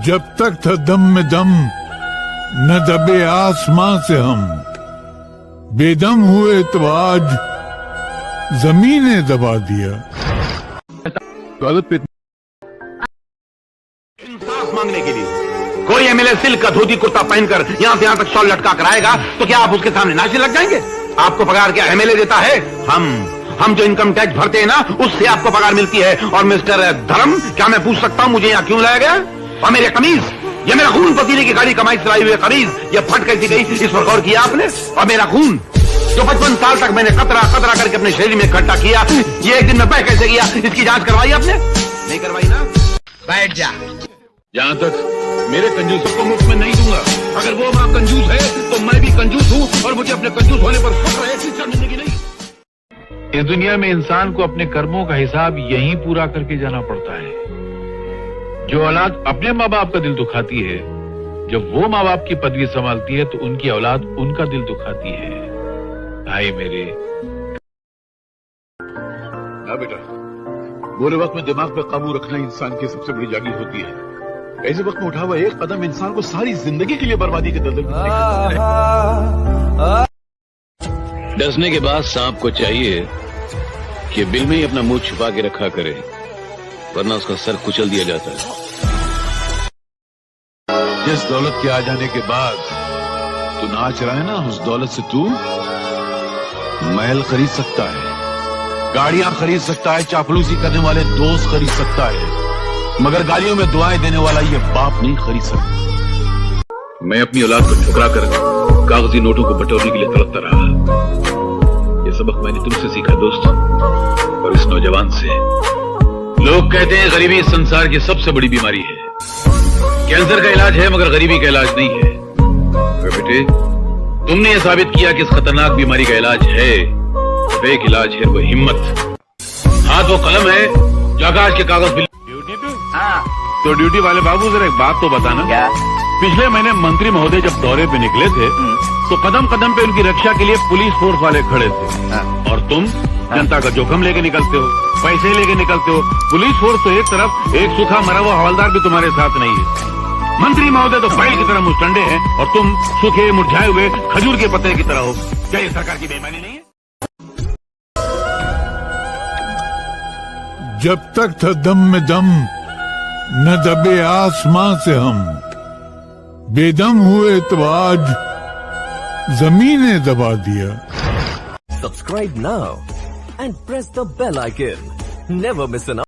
जब तक था दम में दम न दबे आसमां से हम, बेदम हुए तो आज जमीन ने दबा दिया। इंसाफ मांगने के लिए कोई एमएलए सिल्क का धोती कुर्ता पहनकर यहां से यहां तक शॉल लटका कर आएगा तो क्या आप उसके सामने नाचने लग जाएंगे? आपको पगार क्या एमएलए देता है? हम जो इनकम टैक्स भरते हैं ना, उससे आपको पगार मिलती है। और मिस्टर धर्म, क्या मैं पूछ सकता हूं मुझे यहाँ क्यों लाया गया? और मेरे कमीज, ये मेरा खून पसीने की गाड़ी कमाई चलाई हुई कमीज, ये फट कैसी गई, इस पर गौर किया आपने? और मेरा खून जो 55 साल तक मैंने कतरा कतरा करके अपने शरीर में इकट्ठा किया, ये एक दिन में बह कैसे गया? इसकी जांच करवाई आपने? नहीं करवाई ना? बैठ जा। जहां तक मेरे कंजूसों को मुफ्त में नहीं दूंगा। अगर वो मां कंजूस है तो मैं भी कंजूस हूं, और मुझे अपने कंजूस होने पर फख्र है, शर्मिंदगी नहीं। इस दुनिया में इंसान को अपने कर्मों का हिसाब यहीं पूरा करके जाना पड़ता है। जो औलाद अपने माँ बाप का दिल दुखाती है, जब वो माँ बाप की पदवी संभालती है तो उनकी औलाद उनका दिल दुखाती है। भाई मेरे, ना बेटा, बुरे वक्त में दिमाग पे काबू रखना इंसान की सबसे बड़ी जागीर होती है। ऐसे वक्त में उठा हुआ एक कदम इंसान को सारी जिंदगी के लिए बर्बादी के दलदल में डसने के बाद सांप को चाहिए कि बिल में ही अपना मुंह छुपा के रखा करे, वरना उसका सर कुचल दिया जाता है। जिस दौलत के आ जाने के बाद तू नाच रहा है ना, उस दौलत से तू महल खरीद सकता है, गाड़ियां खरीद सकता है, चापलूसी करने वाले दोस्त खरीद सकता है, मगर गालियों में दुआएं देने वाला ये बाप नहीं खरीद सकता। मैं अपनी औलाद को ठुकरा कर कागजी नोटों को बटोरने के लिए तड़पता रहा। ये सबक मैंने तुमसे सीखा दोस्त, और इस नौजवान से। लोग कहते हैं गरीबी इस संसार की सबसे बड़ी बीमारी है। कैंसर का इलाज है मगर गरीबी का इलाज नहीं है। मगर बेटे, तुमने यह साबित किया कि इस खतरनाक बीमारी का इलाज है, और एक इलाज है वो हिम्मत। हाथ वो कलम है जो आकाश के कागज पे। ड्यूटी पे? हाँ। तो ड्यूटी वाले बाबू जरा एक बात तो बताना। क्या? पिछले महीने मंत्री महोदय जब दौरे पे निकले थे तो कदम कदम पे उनकी रक्षा के लिए पुलिस फोर्स वाले खड़े थे। और तुम जनता का जोखम लेके निकलते हो, पैसे लेके निकलते हो। पुलिस फोर्स तो एक तरफ, एक सूखा मरा हुआ हवलदार भी तुम्हारे साथ नहीं है। मंत्री महोदय तो बैल की तरह मुस्टंडे हैं, और तुम सूखे मुरझाए हुए खजूर के पत्ते की तरह हो। क्या ये सरकार की बेईमानी नहीं है? जब तक था दम में दम न दबे आसमां से हम, बेदम हुए तो आज जमीन ने दबा दिया। Subscribe now and press the bell icon. Never miss an